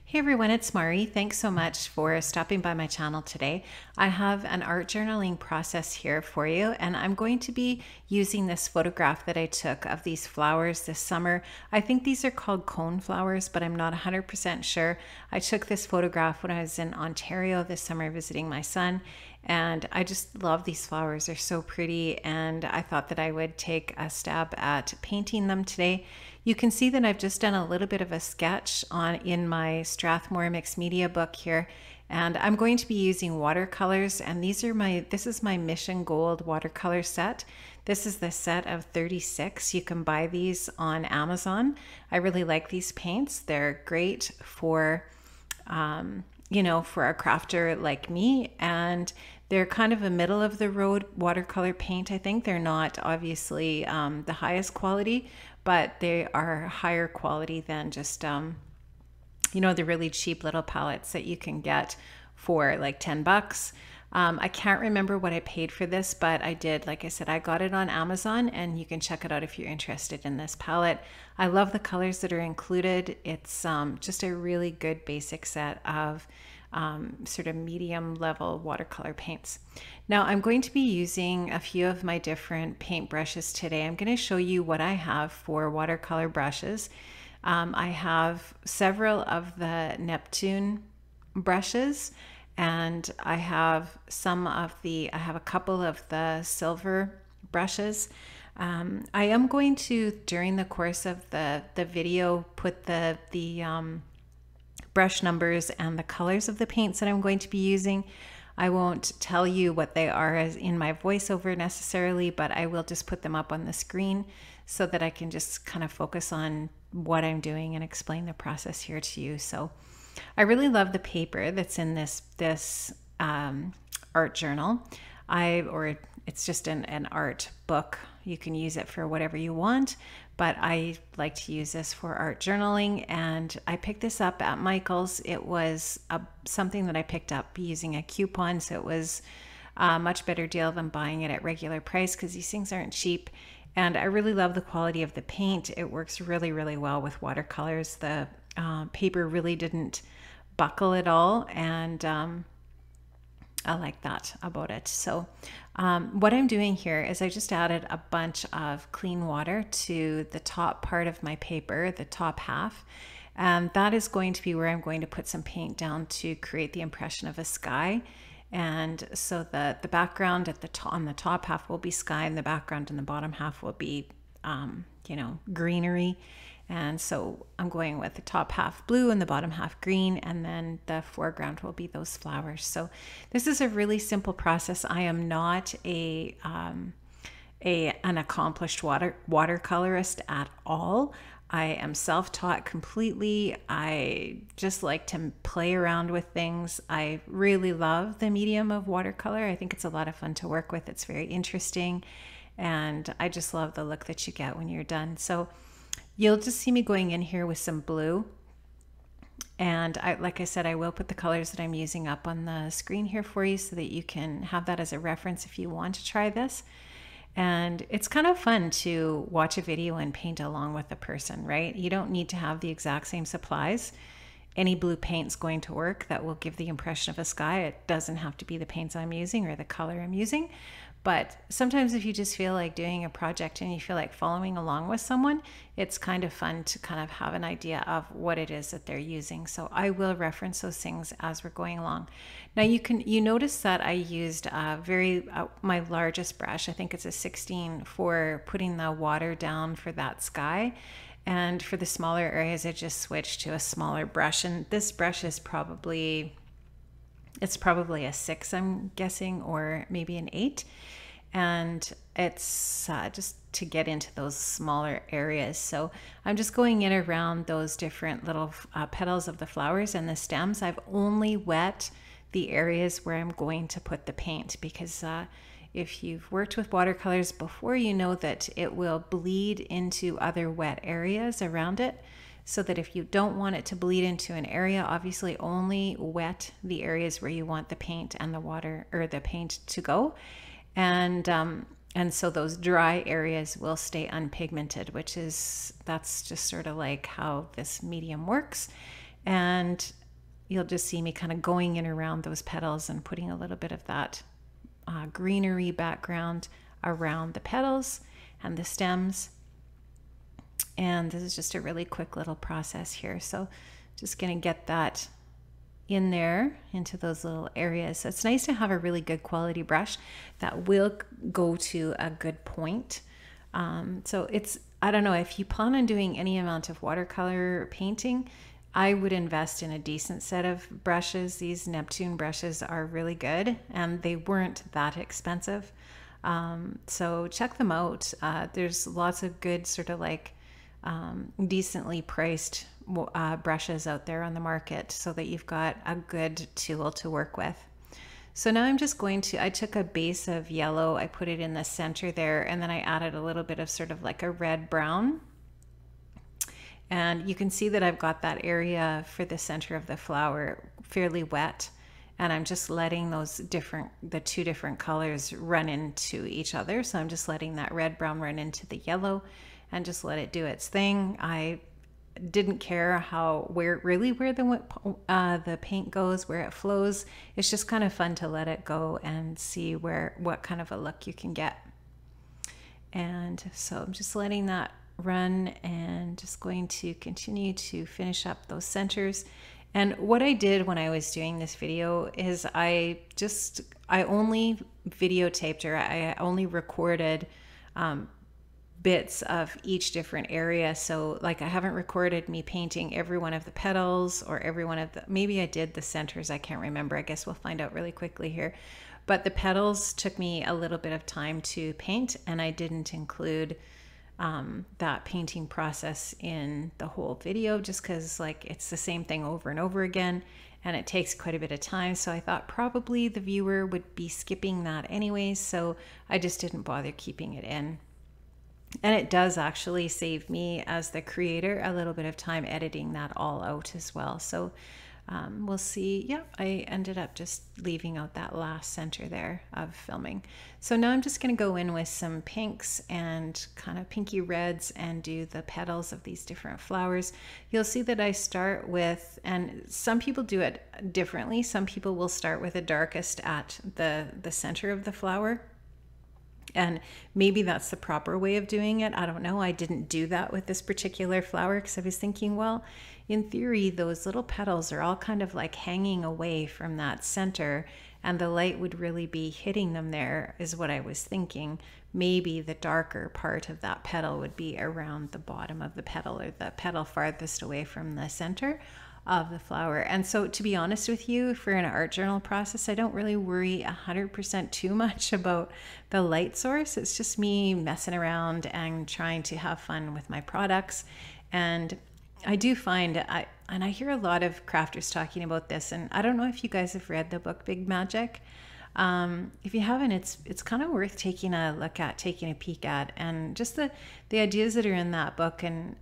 Hey everyone, it's Mari. Thanks so much for stopping by my channel today. I have an art journaling process here for you, and I'm going to be using this photograph that I took of these flowers this summer. I think these are called cone flowers, but I'm not 100% sure. I took this photograph when I was in Ontario this summer visiting my son, and I just love these flowers. They're so pretty, and I thought that I would take a stab at painting them today. You can see that I've just done a little bit of a sketch in my Strathmore mixed media book here, and I'm going to be using watercolors, and this is my Mission Gold watercolor set. This is the set of 36. You can buy these on Amazon. I really like these paints. They're great for for a crafter like me, and they're kind of a middle of the road watercolor paint. I think they're not obviously the highest quality, but they are higher quality than just the really cheap little palettes that you can get for like 10 bucks. I can't remember what I paid for this, but I did, like I said, I got it on Amazon, and you can check it out if you're interested in this palette. I love the colors that are included. It's just a really good basic set of sort of medium level watercolor paints. Now I'm going to be using a few of my different paint brushes today. I'm going to show you what I have for watercolor brushes. I have several of the Neptune brushes, and I have I have a couple of the silver brushes. I am going to, during the course of the video, put the brush numbers and the colors of the paints that I'm going to be using. I won't tell you what they are as in my voiceover necessarily, but I will just put them up on the screen so that I can just kind of focus on what I'm doing and explain the process here to you. So I really love the paper that's in this art journal. It's just an art book. You can use it for whatever you want, but I like to use this for art journaling, and I picked this up at Michael's. It was something that I picked up using a coupon, so it was a much better deal than buying it at regular price, because these things aren't cheap. And I really love the quality of the paint. It works really, really well with watercolors. The paper really didn't buckle at all, and I like that about it. So what I'm doing here is I just added a bunch of clean water to the top part of my paper, the top half, and that is going to be where I'm going to put some paint down to create the impression of a sky. And so the background on the top half will be sky, and the background in the bottom half will be greenery. And so I'm going with the top half blue and the bottom half green, and then the foreground will be those flowers. So this is a really simple process. I am not an accomplished watercolorist at all. I am self-taught completely. I just like to play around with things. I really love the medium of watercolor. I think it's a lot of fun to work with. It's very interesting, and I just love the look that you get when you're done. So you'll just see me going in here with some blue. And like I said, I will put the colors that I'm using up on the screen here for you so that you can have that as a reference if you want to try this. And it's kind of fun to watch a video and paint along with a person, right? You don't need to have the exact same supplies. Any blue paint's going to work. That will give the impression of a sky. It doesn't have to be the paints I'm using or the color I'm using. But sometimes if you just feel like doing a project and you feel like following along with someone, it's kind of fun to kind of have an idea of what it is that they're using. So I will reference those things as we're going along. Now you notice that I used my largest brush. I think it's a 16 for putting the water down for that sky. And for the smaller areas, I just switched to a smaller brush. And this brush is probably a 6, I'm guessing, or maybe an 8. And it's just to get into those smaller areas. So I'm just going in around those different little petals of the flowers and the stems. I've only wet the areas where I'm going to put the paint, because if you've worked with watercolors before, you know that it will bleed into other wet areas around it. So that if you don't want it to bleed into an area, obviously only wet the areas where you want the paint and the water or the paint to go. And so those dry areas will stay unpigmented, that's just sort of like how this medium works. And you'll just see me kind of going in around those petals and putting a little bit of that greenery background around the petals and the stems. And this is just a really quick little process here. So just going to get that in there into those little areas. So it's nice to have a really good quality brush that will go to a good point. So I don't know, if you plan on doing any amount of watercolor painting, I would invest in a decent set of brushes. These Neptune brushes are really good and they weren't that expensive. So check them out. There's lots of good sort of like decently priced brushes out there on the market so that you've got a good tool to work with. So now I'm just going to, I took a base of yellow, I put it in the center there, and then I added a little bit of sort of like a red brown. And you can see that I've got that area for the center of the flower fairly wet. And I'm just letting the two different colors run into each other. So I'm just letting that red brown run into the yellow and just let it do its thing. I didn't care where the paint goes, where it flows. It's just kind of fun to let it go and see what kind of a look you can get. And so I'm just letting that run and just going to continue to finish up those centers. And what I did when I was doing this video is I only videotaped, or I only recorded bits of each different area. So like I haven't recorded me painting every one of the petals or every one of maybe I did the centers, I can't remember. I guess we'll find out really quickly here. But the petals took me a little bit of time to paint, and I didn't include that painting process in the whole video just because like it's the same thing over and over again and it takes quite a bit of time. So I thought probably the viewer would be skipping that anyways, so I just didn't bother keeping it in. And it does actually save me as the creator a little bit of time editing that all out as well. So we'll see. Yeah, I ended up just leaving out that last center there of filming. So now I'm just going to go in with some pinks and kind of pinky reds and do the petals of these different flowers. You'll see that I start with, and some people do it differently. Some people will start with the darkest at the center of the flower. And maybe that's the proper way of doing it. I don't know. I didn't do that with this particular flower because I was thinking, well, in theory, those little petals are all kind of like hanging away from that center and the light would really be hitting them there, is what I was thinking. Maybe the darker part of that petal would be around the bottom of the petal, or the petal farthest away from the center of the flower. And so to be honest with you, for an art journal process, I don't really worry 100% too much about the light source. It's just me messing around and trying to have fun with my products. And I do find, I hear a lot of crafters talking about this, and I don't know if you guys have read the book Big Magic. If you haven't, it's kind of worth taking a look at, taking a peek at, and just the ideas that are in that book, and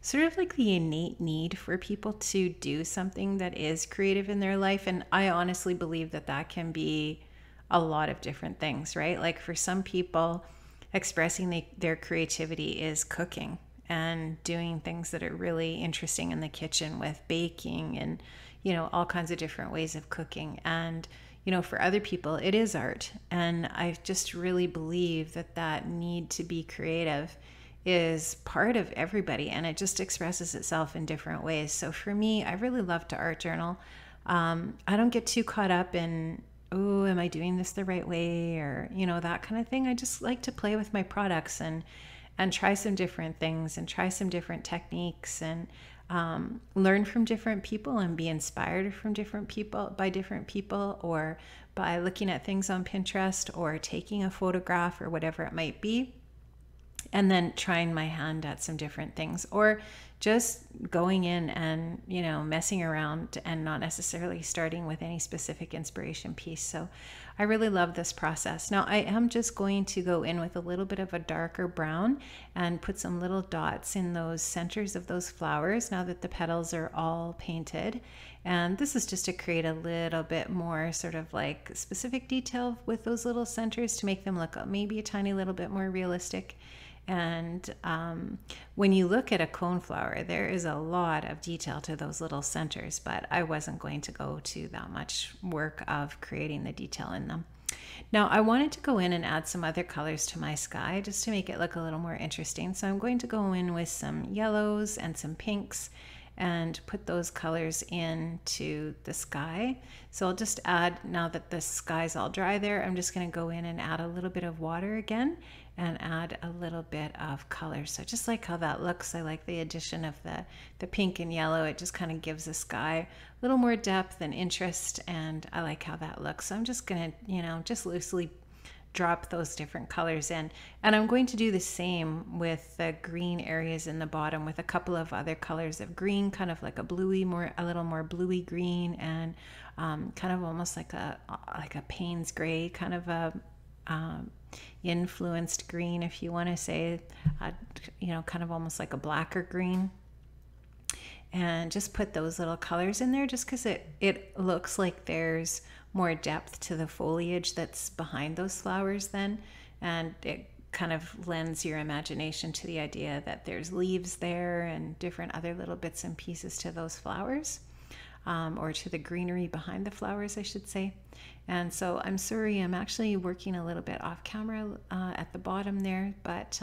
sort of like the innate need for people to do something that is creative in their life. And I honestly believe that that can be a lot of different things, right? Like for some people, expressing their creativity is cooking and doing things that are really interesting in the kitchen with baking and, you know, all kinds of different ways of cooking. And, you know, for other people, it is art. And I just really believe that that need to be creative is part of everybody, and it just expresses itself in different ways. So for me, I really love to art journal. I don't get too caught up in, oh, am I doing this the right way, or, you know, that kind of thing. I just like to play with my products and try some different things and try some different techniques and learn from different people and be inspired from different people, or by looking at things on Pinterest or taking a photograph or whatever it might be, and then trying my hand at some different things, or just going in and, you know, messing around and not necessarily starting with any specific inspiration piece. So I really love this process. Now I am just going to go in with a little bit of a darker brown and put some little dots in those centers of those flowers now that the petals are all painted. And this is just to create a little bit more sort of like specific detail with those little centers to make them look maybe a tiny little bit more realistic. And when you look at a coneflower, there is a lot of detail to those little centers, but I wasn't going to go to that much work of creating the detail in them. Now I wanted to go in and add some other colors to my sky just to make it look a little more interesting. So I'm going to go in with some yellows and some pinks and put those colors into the sky. So I'll just add, now that the sky's all dry there, I'm just going to go in and add a little bit of water again and add a little bit of color. So just like how that looks, I like the addition of the pink and yellow. It just kind of gives the sky a little more depth and interest, and I like how that looks. So I'm just going to, you know, just loosely drop those different colors in, and I'm going to do the same with the green areas in the bottom with a couple of other colors of green, kind of like a bluey, a little more bluey green, and kind of almost like a Payne's gray, kind of a influenced green, if you want to say, you know, kind of almost like a blacker green. And just put those little colors in there just because it looks like there's more depth to the foliage that's behind those flowers then, and it kind of lends your imagination to the idea that there's leaves there and different other little bits and pieces to those flowers, or to the greenery behind the flowers, I should say. And so I'm sorry, I'm actually working a little bit off camera at the bottom there, but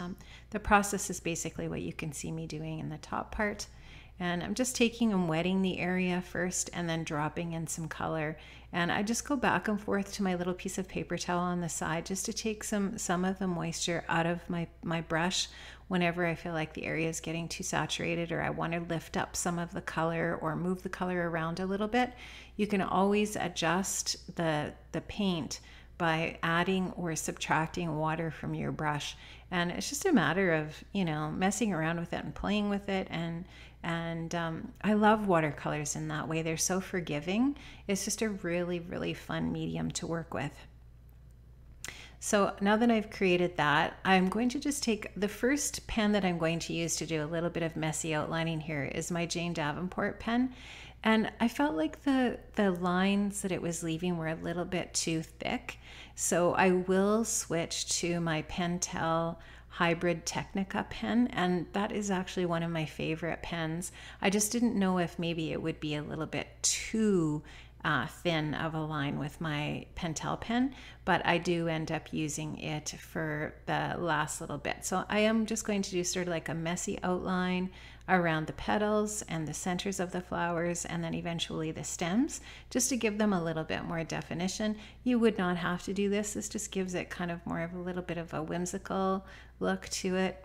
the process is basically what you can see me doing in the top part. And I'm just taking and wetting the area first and then dropping in some color. And I just go back and forth to my little piece of paper towel on the side just to take some of the moisture out of my brush whenever I feel like the area is getting too saturated or I want to lift up some of the color or move the color around a little bit. You can always adjust the paint by adding or subtracting water from your brush. And it's just a matter of, you know, messing around with it and playing with it. And I love watercolors in that way. They're so forgiving. It's just a really, really fun medium to work with. So now that I've created that, I'm going to just take the first pen that I'm going to use to do a little bit of messy outlining here is my Jane Davenport pen. And I felt like the lines that it was leaving were a little bit too thick. So I will switch to my Pentel Hybrid Technica pen, and that is actually one of my favorite pens. I just didn't know if maybe it would be a little bit too thin of a line with my Pentel pen, but I do end up using it for the last little bit. So I am just going to do sort of like a messy outline around the petals and the centers of the flowers, and then eventually the stems, just to give them a little bit more definition. You would not have to do this. This just gives it kind of more of a little bit of a whimsical look to it,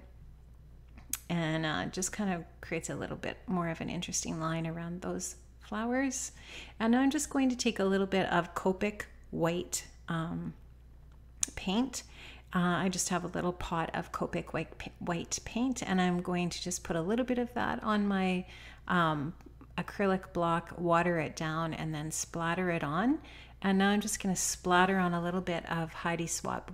and just kind of creates a little bit more of an interesting line around those flowers. And now I'm just going to take a little bit of Copic white paint. I just have a little pot of Copic white paint, and I'm going to just put a little bit of that on my acrylic block, water it down, and then splatter it on. And now I'm just going to splatter on a little bit of Heidi Swapp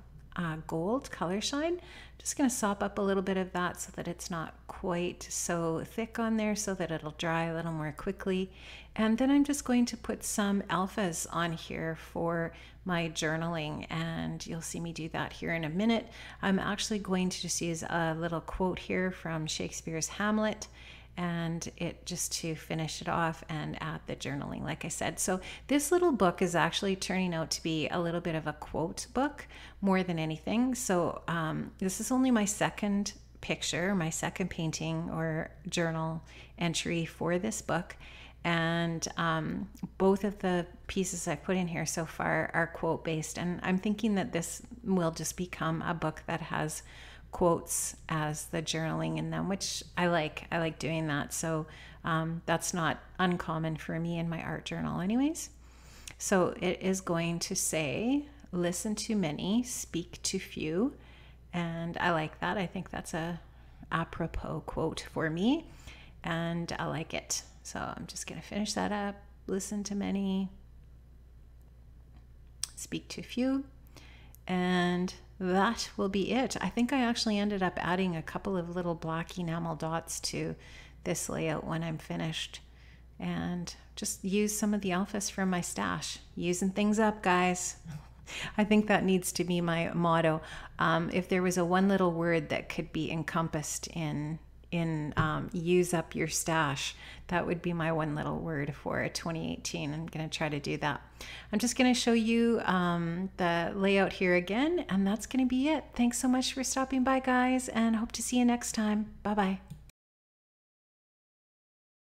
gold color shine. Just going to sop up a little bit of that so that it's not quite so thick on there, so that it'll dry a little more quickly. And then I'm just going to put some alphas on here for my journaling, and you'll see me do that here in a minute. I'm actually going to just use a little quote here from Shakespeare's Hamlet, and it just to finish it off and add the journaling, like I said. So this little book is actually turning out to be a little bit of a quote book more than anything. So this is only my second picture, my second painting or journal entry for this book. And both of the pieces I've put in here so far are quote based. And I'm thinking that this will just become a book that has quotes as the journaling in them, which I like. I like doing that. So that's not uncommon for me in my art journal anyways. So it is going to say, listen to many, speak to few. And I like that. I think that's a apropos quote for me, and I like it. So I'm just going to finish that up. Listen to many, speak to few, and that will be it. I think I actually ended up adding a couple of little black enamel dots to this layout when I'm finished, and just use some of the alphas from my stash. Using things up, guys. I think that needs to be my motto. If there was a one little word that could be encompassed in use up your stash, that would be my one little word for 2018. I'm going to try to do that. I'm just going to show you the layout here again, and that's going to be it. Thanks so much for stopping by, guys, and hope to see you next time. Bye bye.